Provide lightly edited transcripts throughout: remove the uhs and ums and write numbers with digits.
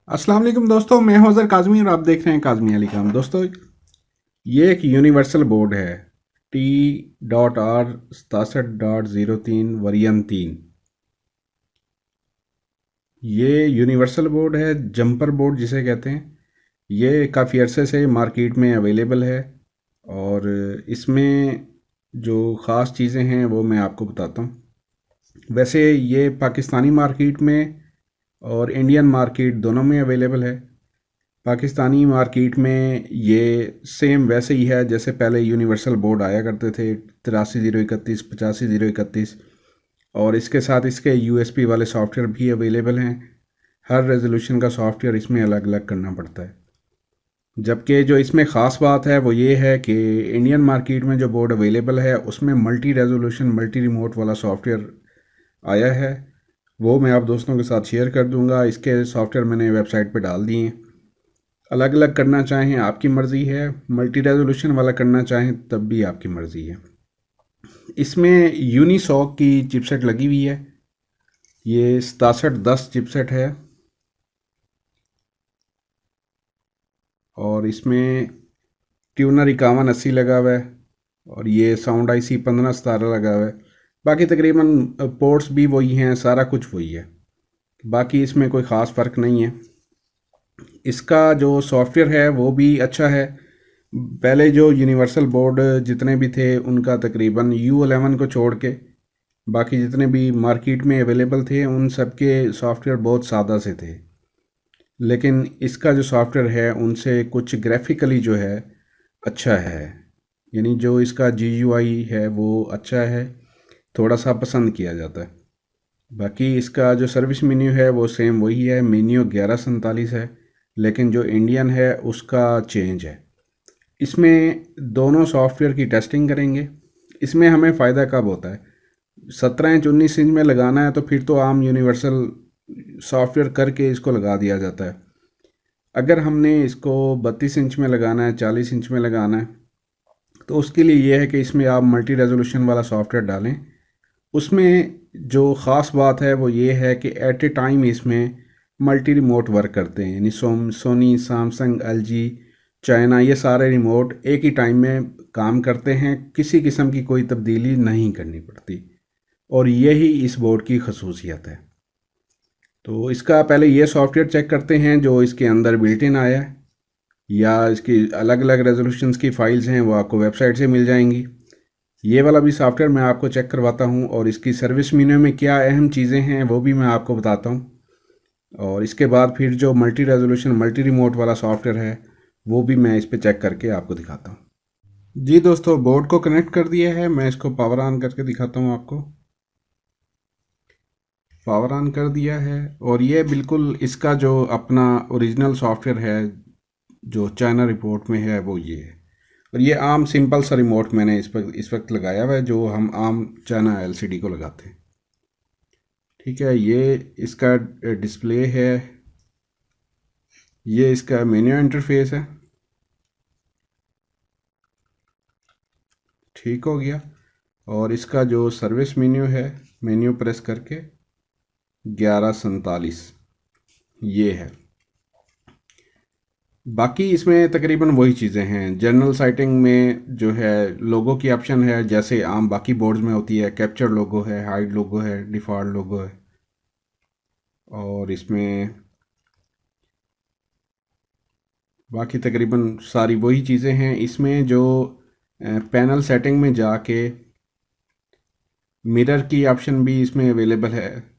अस्सलाम वालेकुम दोस्तों, मैं हूं अज़हर काज़मी और आप देख रहे हैं काज़मी अली खान। दोस्तों, ये एक यूनिवर्सल बोर्ड है T.R67.03 वर्जन 3। ये यूनिवर्सल बोर्ड है, जंपर बोर्ड जिसे कहते हैं। ये काफ़ी अरसे से मार्केट में अवेलेबल है और इसमें जो ख़ास चीज़ें हैं वो मैं आपको बताता हूँ। वैसे ये पाकिस्तानी मार्केट में और इंडियन मार्केट दोनों में अवेलेबल है। पाकिस्तानी मार्केट में ये सेम वैसे ही है जैसे पहले यूनिवर्सल बोर्ड आया करते थे, 8301 8501। और इसके साथ इसके यूएसबी वाले सॉफ्टवेयर भी अवेलेबल हैं। हर रेजोल्यूशन का सॉफ्टवेयर इसमें अलग अलग करना पड़ता है। जबकि जो इसमें ख़ास बात है वो ये है कि इंडियन मार्केट में जो बोर्ड अवेलेबल है उसमें मल्टी रेजोल्यूशन मल्टी रिमोट वाला सॉफ्टवेयर आया है। वो मैं आप दोस्तों के साथ शेयर कर दूंगा। इसके सॉफ्टवेयर मैंने वेबसाइट पे डाल दिए हैं। अलग अलग करना चाहें आपकी मर्ज़ी है, मल्टी रेजोल्यूशन वाला करना चाहें तब भी आपकी मर्ज़ी है। इसमें यूनिसॉक की चिपसेट लगी हुई है। ये 6710 चिपसेट है और इसमें ट्यूनर 5180 लगा हुआ है और ये साउंड IC 1517 लगा हुआ है। बाकी तकरीबन पोर्ट्स भी वही हैं, सारा कुछ वही है। बाकी इसमें कोई ख़ास फ़र्क नहीं है। इसका जो सॉफ्टवेयर है वो भी अच्छा है। पहले जो यूनिवर्सल बोर्ड जितने भी थे उनका तकरीबन U11 को छोड़ के बाकी जितने भी मार्केट में अवेलेबल थे उन सब के सॉफ्टवेयर बहुत सादा से थे। लेकिन इसका जो सॉफ्टवेयर है उनसे कुछ ग्राफिकली जो है अच्छा है। यानी जो इसका GUI है वो अच्छा है, थोड़ा सा पसंद किया जाता है। बाकी इसका जो सर्विस मेन्यू है वो सेम वही है, मेन्यू 1147 है, लेकिन जो इंडियन है उसका चेंज है। इसमें दोनों सॉफ्टवेयर की टेस्टिंग करेंगे। इसमें हमें फ़ायदा कब होता है, 17 इंच 19 इंच में लगाना है तो फिर तो आम यूनिवर्सल सॉफ्टवेयर करके इसको लगा दिया जाता है। अगर हमने इसको 32 इंच में लगाना है, 40 इंच में लगाना है, तो उसके लिए ये है कि इसमें आप मल्टी रेजोल्यूशन वाला सॉफ्टवेयर डालें। उसमें जो ख़ास बात है वो ये है कि एट ए टाइम इसमें मल्टी रिमोट वर्क करते हैं। यानी सोनी, सैमसंग, LG, चाइना, ये सारे रिमोट एक ही टाइम में काम करते हैं। किसी किस्म की कोई तब्दीली नहीं करनी पड़ती और यही इस बोर्ड की खसूसियत है। तो इसका पहले ये सॉफ्टवेयर चेक करते हैं जो इसके अंदर बिल्ट इन आया है, या इसकी अलग अलग रेजोल्यूशंस की फ़ाइल्स हैं वो आपको वेबसाइट से मिल जाएंगी। ये वाला भी सॉफ्टवेयर मैं आपको चेक करवाता हूँ और इसकी सर्विस मेन्यू में क्या अहम चीज़ें हैं वो भी मैं आपको बताता हूँ। और इसके बाद फिर जो मल्टी रेजोल्यूशन मल्टी रिमोट वाला सॉफ्टवेयर है वो भी मैं इस पर चेक करके आपको दिखाता हूँ। जी दोस्तों, बोर्ड को कनेक्ट कर दिया है। मैं इसको पावर ऑन करके दिखाता हूँ आपको। पावर ऑन कर दिया है और ये बिल्कुल इसका जो अपना ओरिजिनल सॉफ्टवेयर है जो चाइना रिपोर्ट में है वो ये है। और ये आम सिंपल सा रिमोट मैंने इस वक्त लगाया हुआ है जो हम आम चाइना LCD को लगाते हैं। ठीक है, ये इसका डिस्प्ले है, ये इसका मेन्यू इंटरफेस है। ठीक हो गया। और इसका जो सर्विस मेन्यू है, मेन्यू प्रेस करके 1147 ये है। बाकी इसमें तकरीबन वही चीज़ें हैं। जनरल साइटिंग में जो है लोगो की ऑप्शन है जैसे आम बाकी बोर्ड्स में होती है। कैप्चर लोगो है, हाइड लोगो है, डिफ़ॉल्ट लोगो है। और इसमें बाकी तकरीबन सारी वही चीज़ें हैं। इसमें जो पैनल सेटिंग में जाके मिरर की ऑप्शन भी इसमें अवेलेबल है।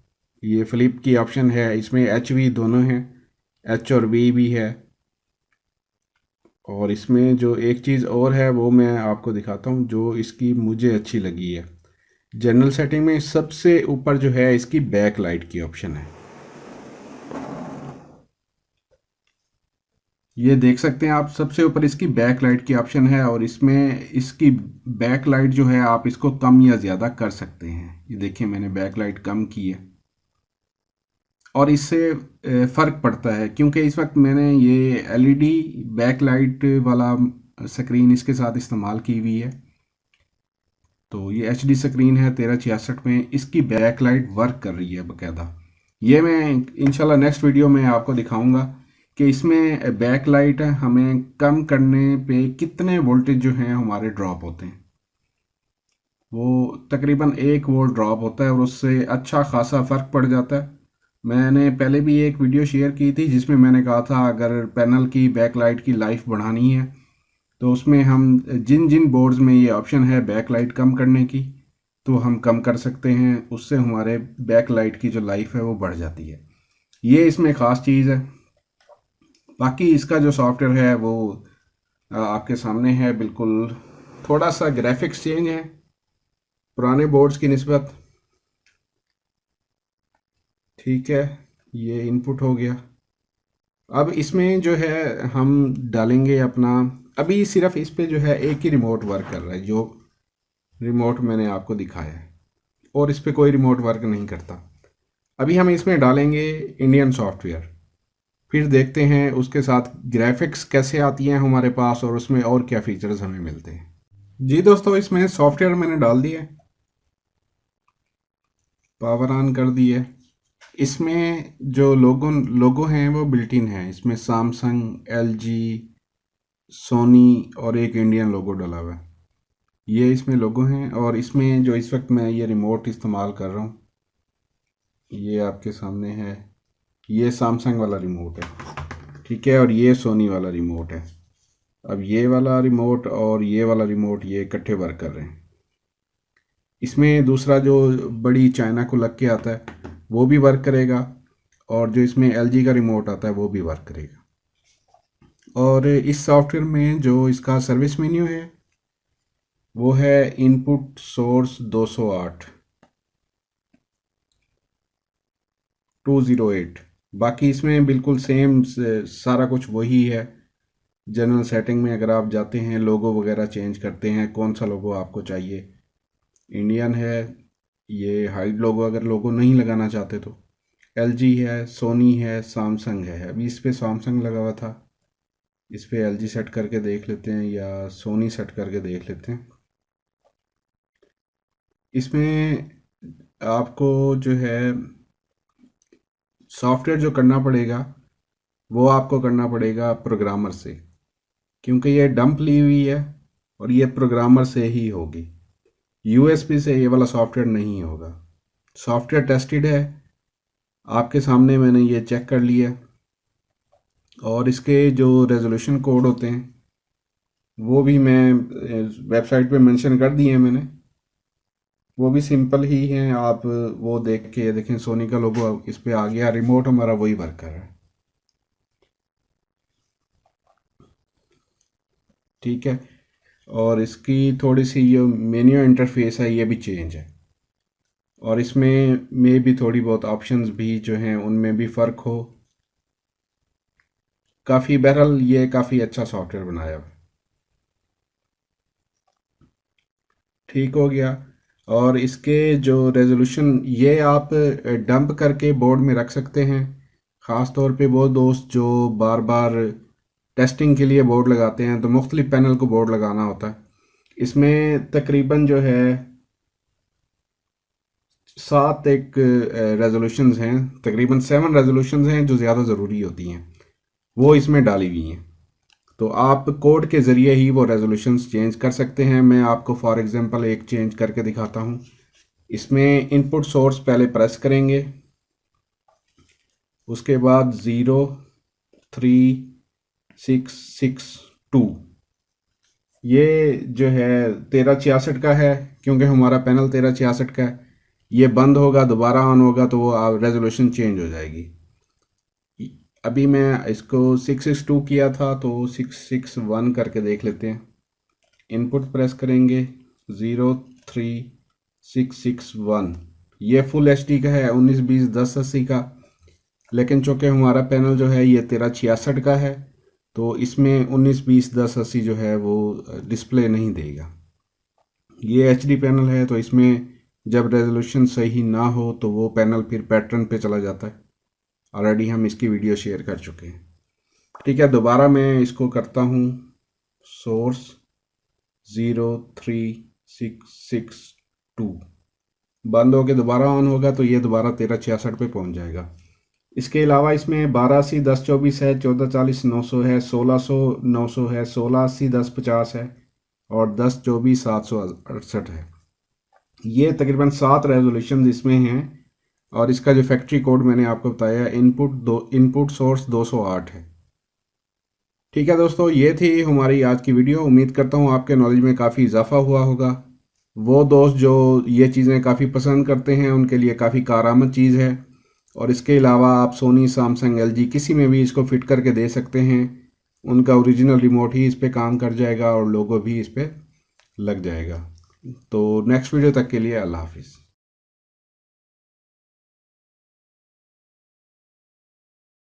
ये फ्लिप की ऑप्शन है, इसमें HV दोनों हैं, H और V भी है। और इसमें जो एक चीज़ और है वो मैं आपको दिखाता हूँ जो इसकी मुझे अच्छी लगी है। जनरल सेटिंग में सबसे ऊपर जो है इसकी बैक लाइट की ऑप्शन है। ये देख सकते हैं आप, सबसे ऊपर इसकी बैक लाइट की ऑप्शन है और इसमें इसकी बैक लाइट जो है आप इसको कम या ज़्यादा कर सकते हैं। ये देखिए मैंने बैक लाइट कम की है और इससे फ़र्क पड़ता है क्योंकि इस वक्त मैंने ये LED बैक लाइट वाला स्क्रीन इसके साथ इस्तेमाल की हुई है। तो ये HD स्क्रीन है 1366 में, इसकी बैक लाइट वर्क कर रही है बाकायदा। ये मैं इंशाल्लाह नेक्स्ट वीडियो में आपको दिखाऊंगा कि इसमें बैक लाइट हमें कम करने पे कितने वोल्टेज जो हैं हमारे ड्रॉप होते हैं। वो तकरीबन 1 वोल्ट ड्रॉप होता है और उससे अच्छा खासा फ़र्क पड़ जाता है। मैंने पहले भी एक वीडियो शेयर की थी जिसमें मैंने कहा था अगर पैनल की बैक लाइट की लाइफ बढ़ानी है तो उसमें हम जिन जिन बोर्ड्स में ये ऑप्शन है बैक लाइट कम करने की तो हम कम कर सकते हैं, उससे हमारे बैक लाइट की जो लाइफ है वो बढ़ जाती है। ये इसमें ख़ास चीज़ है। बाकी इसका जो सॉफ्टवेयर है वो आपके सामने है बिल्कुल। थोड़ा सा ग्राफिक्स चेंज है पुराने बोर्ड्स की निस्बत। ठीक है, ये इनपुट हो गया। अब इसमें जो है हम डालेंगे अपना, अभी सिर्फ इस पे जो है एक ही रिमोट वर्क कर रहा है, जो रिमोट मैंने आपको दिखाया है, और इस पे कोई रिमोट वर्क नहीं करता। अभी हम इसमें डालेंगे इंडियन सॉफ्टवेयर, फिर देखते हैं उसके साथ ग्राफिक्स कैसे आती हैं हमारे पास और उसमें और क्या फीचर्स हमें मिलते हैं। जी दोस्तों, इसमें सॉफ्टवेयर मैंने डाल दिया, पावर ऑन कर दिया। इसमें जो लोगो लोगो हैं वो बिल्ट इन है। इसमें सैमसंग, एलजी, सोनी और एक इंडियन लोगो डला हुआ है। ये इसमें लोगो हैं। और इसमें जो इस वक्त मैं ये रिमोट इस्तेमाल कर रहा हूँ, ये आपके सामने है। ये सैमसंग वाला रिमोट है, ठीक है, और ये सोनी वाला रिमोट है। अब ये वाला रिमोट और ये वाला रिमोट ये इकट्ठे वर्क कर रहे हैं। इसमें दूसरा जो बड़ी चाइना को लग के आता है वो भी वर्क करेगा, और जो इसमें एलजी का रिमोट आता है वो भी वर्क करेगा। और इस सॉफ्टवेयर में जो इसका सर्विस मेन्यू है वो है इनपुट सोर्स 208 208। बाकी इसमें बिल्कुल सेम सारा कुछ वही है। जनरल सेटिंग में अगर आप जाते हैं, लोगो वगैरह चेंज करते हैं, कौन सा लोगो आपको चाहिए, इंडियन है, ये हाइड लोगो अगर लोगो नहीं लगाना चाहते तो एलजी है, सोनी है, सैमसंग है। अभी इस पे सैमसंग लगा हुआ था, इस पे एलजी सेट करके देख लेते हैं या सोनी सेट करके देख लेते हैं। इसमें आपको जो है सॉफ्टवेयर जो करना पड़ेगा वो आपको करना पड़ेगा प्रोग्रामर से, क्योंकि ये डंप ली हुई है और ये प्रोग्रामर से ही होगी। यूएसबी से ये वाला सॉफ्टवेयर नहीं होगा। सॉफ्टवेयर टेस्टेड है, आपके सामने मैंने ये चेक कर लिया। और इसके जो रेजोल्यूशन कोड होते हैं वो भी मैं वेबसाइट पे मेंशन कर दिए हैं मैंने, वो भी सिंपल ही हैं। आप वो देख के देखें, सोनी का लोगो इस पे आ गया, रिमोट हमारा वही वर्क कर रहा है। ठीक है, और इसकी थोड़ी सी ये मेन्यू इंटरफेस है ये भी चेंज है, और इसमें भी थोड़ी बहुत ऑप्शंस भी जो हैं उनमें भी फ़र्क हो। काफ़ी बहरहाल ये काफ़ी अच्छा सॉफ्टवेयर बनाया हुआ है। ठीक हो गया। और इसके जो रेजोल्यूशन ये आप डंप करके बोर्ड में रख सकते हैं। ख़ास तौर पे वो दोस्त जो बार बार टेस्टिंग के लिए बोर्ड लगाते हैं तो मुख्तलिफ पैनल को बोर्ड लगाना होता है। इसमें तकरीबन जो है 7 एक रेजोल्यूशंस हैं, तकरीबन 7 रेजोल्यूशंस हैं जो ज़्यादा ज़रूरी होती हैं, वो इसमें डाली हुई हैं। तो आप कोड के ज़रिए ही वो रेजोल्यूशंस चेंज कर सकते हैं। मैं आपको फॉर एग्जांपल एक चेंज करके दिखाता हूँ। इसमें इनपुट सोर्स पहले प्रेस करेंगे, उसके बाद 03662, ये जो है 1366 का है, क्योंकि हमारा पैनल 1366 का है। ये बंद होगा, दोबारा ऑन होगा तो वो रेजोल्यूशन चेंज हो जाएगी। अभी मैं इसको 662 किया था तो 661 करके देख लेते हैं। इनपुट प्रेस करेंगे 03661। ये फुल एचडी का है, 1920 1080 का। लेकिन चूँकि हमारा पैनल जो है ये 1366 का है तो इसमें 1920 1080 जो है वो डिस्प्ले नहीं देगा। ये एचडी पैनल है तो इसमें जब रेजोल्यूशन सही ना हो तो वो पैनल फिर पैटर्न पे चला जाता है। ऑलरेडी हम इसकी वीडियो शेयर कर चुके हैं। ठीक है, दोबारा मैं इसको करता हूँ सोर्स 03662। बंद होकर दोबारा ऑन होगा तो ये दोबारा 1366 पे पहुंच जाएगा। इसके अलावा इसमें 1280 1024 है, 1440 900 है, 1600 900 है, 1680 1050 है और 1024 768 है। ये तकरीबन 7 रेजोल्यूशन इसमें हैं और इसका जो फैक्ट्री कोड मैंने आपको बताया इनपुट सोर्स 208 है। ठीक है दोस्तों, ये थी हमारी आज की वीडियो। उम्मीद करता हूँ आपके नॉलेज में काफ़ी इजाफा हुआ होगा। वो दोस्त जो ये चीज़ें काफ़ी पसंद करते हैं उनके लिए काफ़ी कारआमद चीज़ है। और इसके अलावा आप सोनी, सैमसंग, एलजी किसी में भी इसको फिट करके दे सकते हैं। उनका ओरिजिनल रिमोट ही इस पर काम कर जाएगा और लोगो भी इस पर लग जाएगा। तो नेक्स्ट वीडियो तक के लिए अल्लाह हाफिज़।